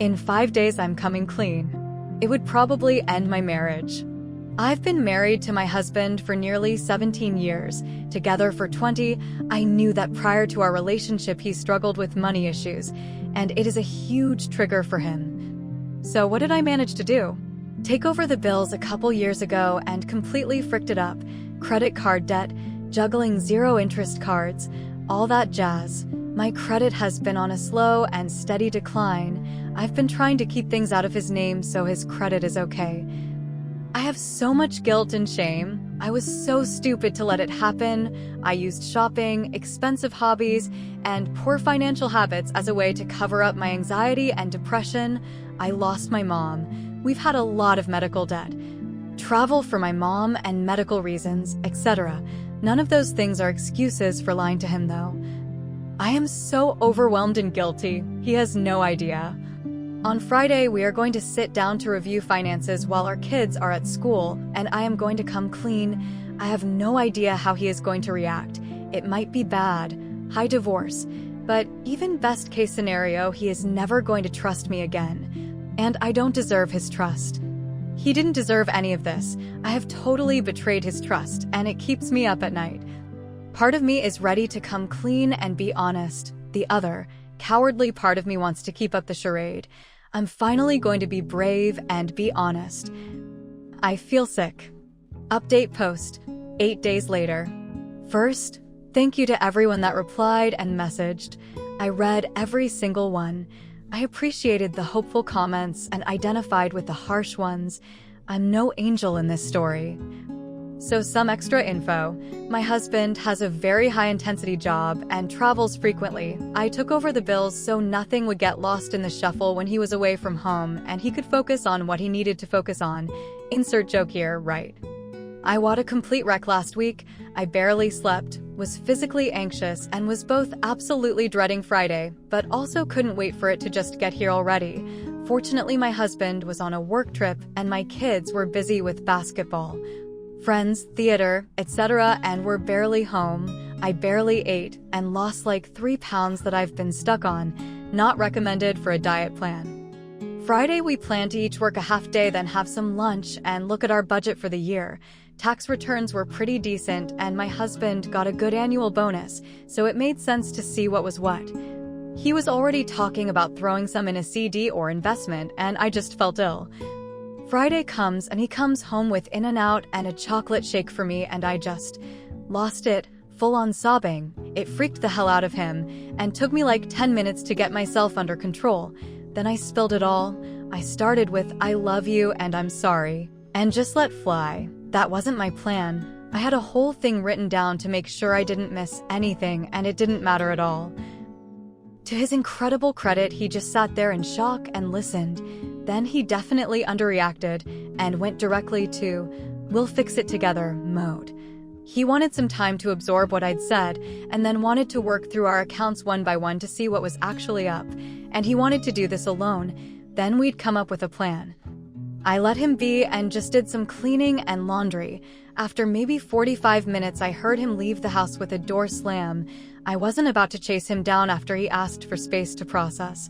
In 5 days, I'm coming clean. It would probably end my marriage. I've been married to my husband for nearly 17 years, together for 20. I knew that prior to our relationship he struggled with money issues, and it is a huge trigger for him. So what did I manage to do? Take over the bills a couple years ago and completely fricked it up. Credit card debt, juggling zero-interest cards, all that jazz. My credit has been on a slow and steady decline. I've been trying to keep things out of his name so his credit is okay. I have so much guilt and shame. I was so stupid to let it happen. I used shopping, expensive hobbies, and poor financial habits as a way to cover up my anxiety and depression. I lost my mom. We've had a lot of medical debt. Travel for my mom and medical reasons, etc. None of those things are excuses for lying to him, though. I am so overwhelmed and guilty. He has no idea. On Friday, we are going to sit down to review finances while our kids are at school, and I am going to come clean. I have no idea how he is going to react. It might be bad, high divorce, but even best case scenario, he is never going to trust me again. And I don't deserve his trust. He didn't deserve any of this. I have totally betrayed his trust, and it keeps me up at night. Part of me is ready to come clean and be honest. The other, cowardly part of me wants to keep up the charade. I'm finally going to be brave and be honest. I feel sick. Update post, 8 days later. First, thank you to everyone that replied and messaged. I read every single one. I appreciated the hopeful comments and identified with the harsh ones. I'm no angel in this story. So some extra info. My husband has a very high-intensity job and travels frequently. I took over the bills so nothing would get lost in the shuffle when he was away from home and he could focus on what he needed to focus on. Insert joke here, right? I was a complete wreck last week. I barely slept, was physically anxious, and was both absolutely dreading Friday, but also couldn't wait for it to just get here already. Fortunately, my husband was on a work trip and my kids were busy with basketball, friends, theater, etc., and were barely home. I barely ate and lost like 3 pounds that I've been stuck on. Not recommended for a diet plan. Friday, we plan to each work a half day, then have some lunch and look at our budget for the year. Tax returns were pretty decent and my husband got a good annual bonus, so it made sense to see what was what. He was already talking about throwing some in a CD or investment, and I just felt ill. Friday comes and he comes home with In-N-Out and a chocolate shake for me, and I just lost it, full on sobbing. It freaked the hell out of him and took me like 10 minutes to get myself under control. Then I spilled it all. I started with "I love you" and "I'm sorry" and just let fly. That wasn't my plan. I had a whole thing written down to make sure I didn't miss anything, and it didn't matter at all. To his incredible credit, he just sat there in shock and listened. Then he definitely underreacted and went directly to "we'll fix it together" mode. He wanted some time to absorb what I'd said and then wanted to work through our accounts one by one to see what was actually up, and he wanted to do this alone. Then we'd come up with a plan. I let him be and just did some cleaning and laundry. After maybe 45 minutes, I heard him leave the house with a door slam. I wasn't about to chase him down after he asked for space to process.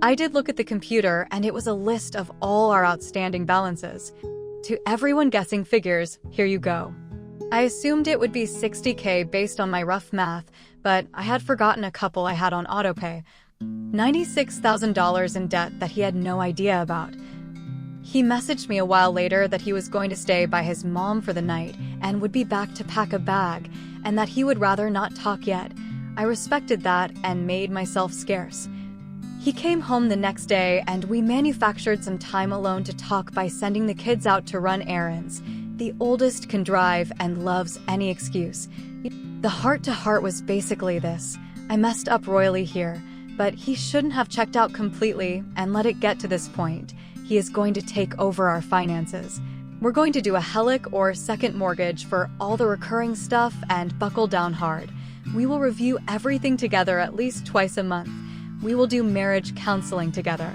I did look at the computer, and it was a list of all our outstanding balances. To everyone guessing figures, here you go. I assumed it would be $60K based on my rough math, but I had forgotten a couple I had on autopay. $96,000 in debt that he had no idea about. He messaged me a while later that he was going to stay by his mom for the night and would be back to pack a bag, and that he would rather not talk yet. I respected that and made myself scarce. He came home the next day and we manufactured some time alone to talk by sending the kids out to run errands. The oldest can drive and loves any excuse. The heart-to-heart was basically this: I messed up royally here, but he shouldn't have checked out completely and let it get to this point. He is going to take over our finances. We're going to do a HELOC or second mortgage for all the recurring stuff and buckle down hard. We will review everything together at least twice a month. We will do marriage counseling together.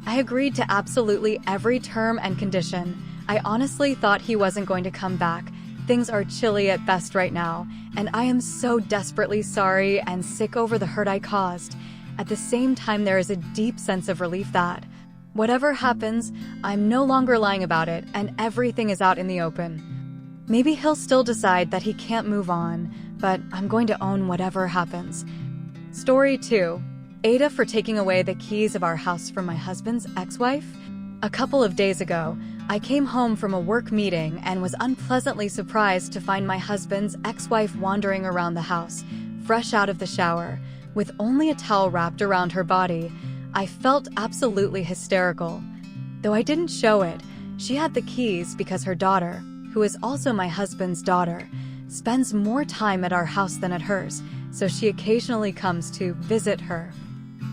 I agreed to absolutely every term and condition. I honestly thought he wasn't going to come back. Things are chilly at best right now, and I am so desperately sorry and sick over the hurt I caused. At the same time, there is a deep sense of relief that, whatever happens, I'm no longer lying about it and everything is out in the open. Maybe he'll still decide that he can't move on, but I'm going to own whatever happens. Story 2. Ada for taking away the keys of our house from my husband's ex-wife. A couple of days ago, I came home from a work meeting and was unpleasantly surprised to find my husband's ex-wife wandering around the house, fresh out of the shower, with only a towel wrapped around her body. I felt absolutely hysterical. Though I didn't show it, she had the keys because her daughter, who is also my husband's daughter, spends more time at our house than at hers, so she occasionally comes to visit her.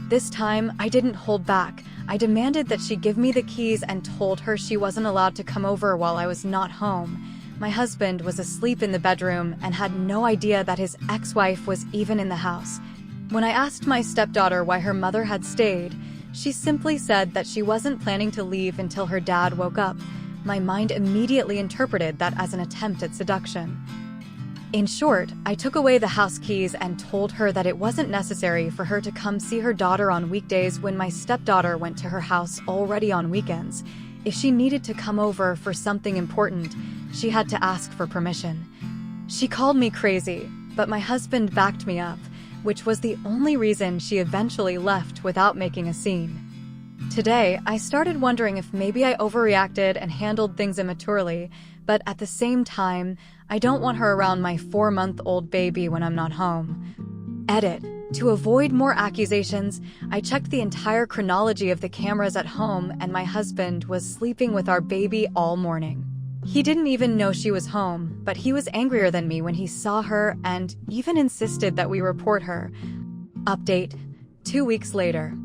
This time, I didn't hold back. I demanded that she give me the keys and told her she wasn't allowed to come over while I was not home. My husband was asleep in the bedroom and had no idea that his ex-wife was even in the house. When I asked my stepdaughter why her mother had stayed, she simply said that she wasn't planning to leave until her dad woke up. My mind immediately interpreted that as an attempt at seduction. In short, I took away the house keys and told her that it wasn't necessary for her to come see her daughter on weekdays when my stepdaughter went to her house already on weekends. If she needed to come over for something important, she had to ask for permission. She called me crazy, but my husband backed me up, which was the only reason she eventually left without making a scene. Today, I started wondering if maybe I overreacted and handled things immaturely, but at the same time, I don't want her around my 4-month-old baby when I'm not home. Edit. To avoid more accusations, I checked the entire chronology of the cameras at home and my husband was sleeping with our baby all morning. He didn't even know she was home, but he was angrier than me when he saw her and even insisted that we report her. Update. 2 weeks later.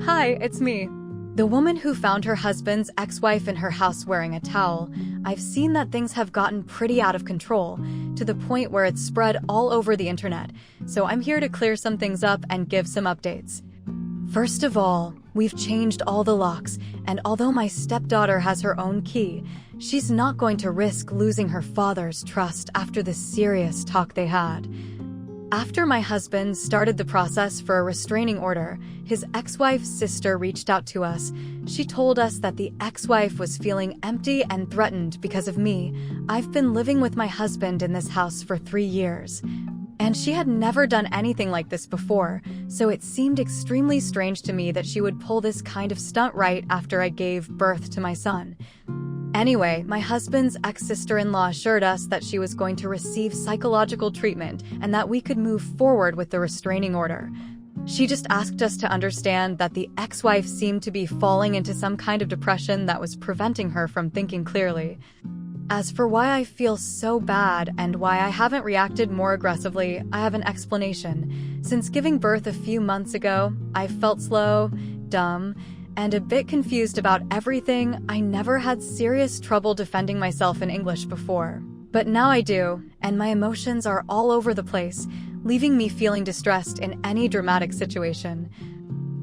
Hi, it's me. The woman who found her husband's ex-wife in her house wearing a towel. I've seen that things have gotten pretty out of control, to the point where it's spread all over the internet, so I'm here to clear some things up and give some updates. First of all, we've changed all the locks, and although my stepdaughter has her own key, she's not going to risk losing her father's trust after the serious talk they had. After my husband started the process for a restraining order, his ex-wife's sister reached out to us. She told us that the ex-wife was feeling empty and threatened because of me. I've been living with my husband in this house for 3 years. And she had never done anything like this before, so it seemed extremely strange to me that she would pull this kind of stunt right after I gave birth to my son. Anyway, my husband's ex-sister-in-law assured us that she was going to receive psychological treatment and that we could move forward with the restraining order. She just asked us to understand that the ex-wife seemed to be falling into some kind of depression that was preventing her from thinking clearly. As for why I feel so bad and why I haven't reacted more aggressively, I have an explanation. Since giving birth a few months ago, I felt slow, dumb, and a bit confused about everything. I never had serious trouble defending myself in English before. But now I do, and my emotions are all over the place, leaving me feeling distressed in any dramatic situation.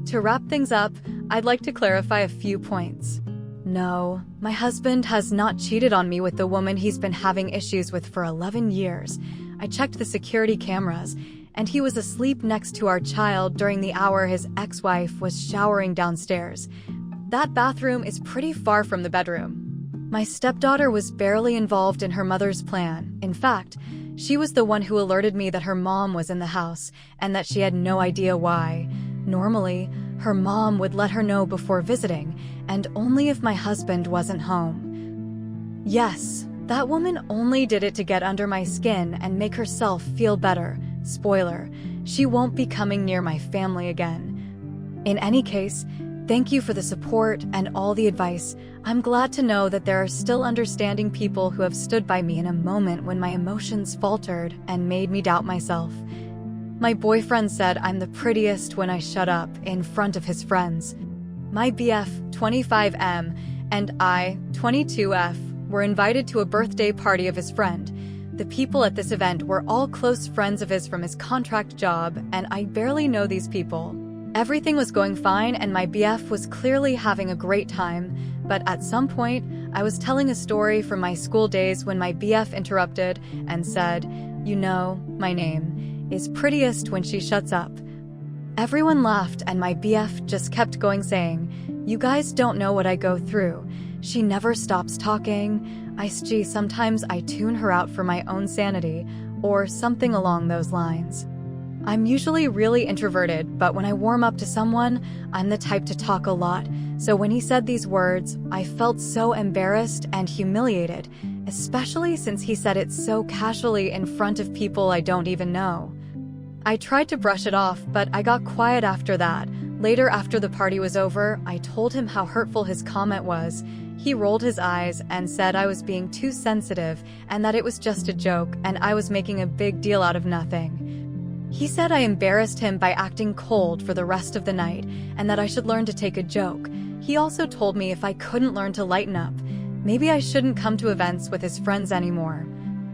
To wrap things up, I'd like to clarify a few points. No, my husband has not cheated on me with the woman he's been having issues with for 11 years. I checked the security cameras, and he was asleep next to our child during the hour his ex-wife was showering downstairs. That bathroom is pretty far from the bedroom. My stepdaughter was barely involved in her mother's plan. In fact, she was the one who alerted me that her mom was in the house and that she had no idea why. Normally, her mom would let her know before visiting, and only if my husband wasn't home. Yes, that woman only did it to get under my skin and make herself feel better. Spoiler, she won't be coming near my family again. In any case, thank you for the support and all the advice. I'm glad to know that there are still understanding people who have stood by me in a moment when my emotions faltered and made me doubt myself. My boyfriend said I'm the prettiest when I shut up in front of his friends. My BF, 25M, and I, 22F, were invited to a birthday party of his friend. The people at this event were all close friends of his from his contract job, and I barely know these people. Everything was going fine, and my BF was clearly having a great time, but at some point, I was telling a story from my school days when my BF interrupted and said, "You know, my name is prettiest when she shuts up." Everyone laughed and my BF just kept going saying, "You guys don't know what I go through. She never stops talking. Gee, sometimes I tune her out for my own sanity," or something along those lines. I'm usually really introverted, but when I warm up to someone, I'm the type to talk a lot. So when he said these words, I felt so embarrassed and humiliated, especially since he said it so casually in front of people I don't even know. I tried to brush it off, but I got quiet after that. Later, after the party was over, I told him how hurtful his comment was. He rolled his eyes and said I was being too sensitive and that it was just a joke and I was making a big deal out of nothing. He said I embarrassed him by acting cold for the rest of the night and that I should learn to take a joke. He also told me if I couldn't learn to lighten up, maybe I shouldn't come to events with his friends anymore.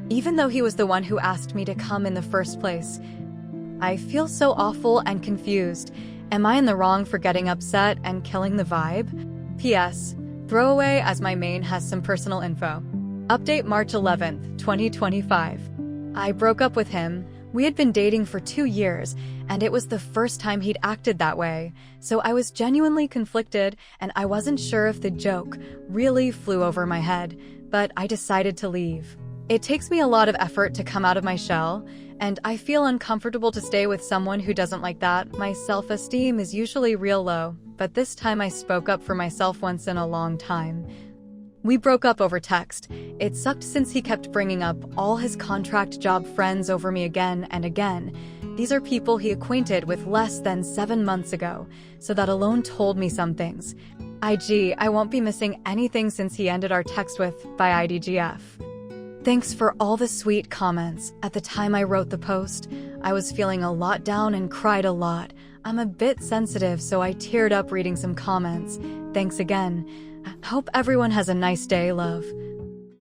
Even though he was the one who asked me to come in the first place, I feel so awful and confused. Am I in the wrong for getting upset and killing the vibe? P.S. Throwaway, as my main has some personal info. Update March 11th, 2025. I broke up with him. We had been dating for 2 years, and it was the first time he'd acted that way. So I was genuinely conflicted, and I wasn't sure if the joke really flew over my head, but I decided to leave. It takes me a lot of effort to come out of my shell, and I feel uncomfortable to stay with someone who doesn't like that. My self-esteem is usually real low, but this time I spoke up for myself once in a long time. We broke up over text. It sucked since he kept bringing up all his contract job friends over me again and again. These are people he acquainted with less than 7 months ago, so that alone told me some things. I won't be missing anything since he ended our text with "by IDGF." Thanks for all the sweet comments. At the time I wrote the post, I was feeling a lot down and cried a lot. I'm a bit sensitive, so I teared up reading some comments. Thanks again. Hope everyone has a nice day, love.